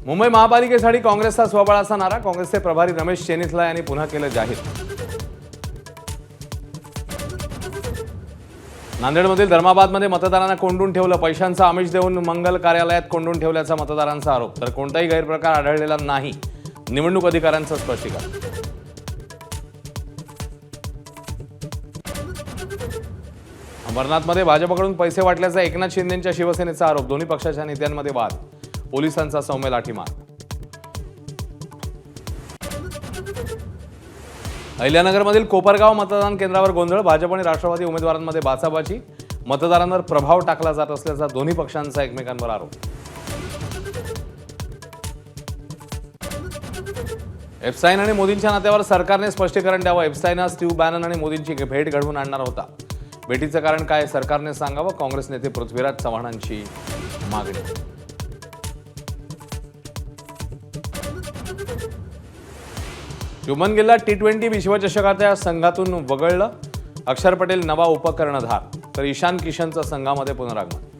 मुंबई महापालिकेसाठी काँग्रेसचा स्वबळाचा नारा. काँग्रेसचे प्रभारी रमेश चेनिथला यांनी पुन्हा केलं जाहीर. नांदेडमधील धर्माबादमध्ये मतदारांना कोंडून ठेवलं. पैशांचा आमिष देऊन मंगल कार्यालयात कोंडून ठेवल्याचा मतदारांचा आरोप. तर कोणताही गैरप्रकार आढळलेला नाही, निवडणूक अधिकाऱ्यांचं स्पष्टीकरण. अंबरनाथमध्ये भाजपकडून पैसे वाटल्याचा एकनाथ शिंदेंच्या शिवसेनेचा आरोप. दोन्ही पक्षाच्या नेत्यांमध्ये वाद. पोलिसांचा सौम्य लाठीमार. अहिल्यानगरमधील कोपरगाव मतदान केंद्रावर गोंधळ. भाजप आणि राष्ट्रवादी उमेदवारांमध्ये बाचाबाची. मतदारांवर प्रभाव टाकला जात असल्याचा दोन्ही पक्षांचा एकमेकांवर आरोप. एप्स्टाईन आणि मोदींच्या नात्यावर सरकारने स्पष्टीकरण द्यावं. एप्स्टाईन हा स्टीव्ह बॅनन आणि मोदींची भेट घडवून आणणार होता. भेटीचं कारण काय सरकारने सांगावं. काँग्रेस नेते पृथ्वीराज चव्हाणांची मागणी. शुभमन गिलला T20 विश्वचषकाच्या संघातून वगळलं. अक्षर पटेल नवा उपकर्णधार. तर ईशान किशनचं संघामध्ये पुनरागमन.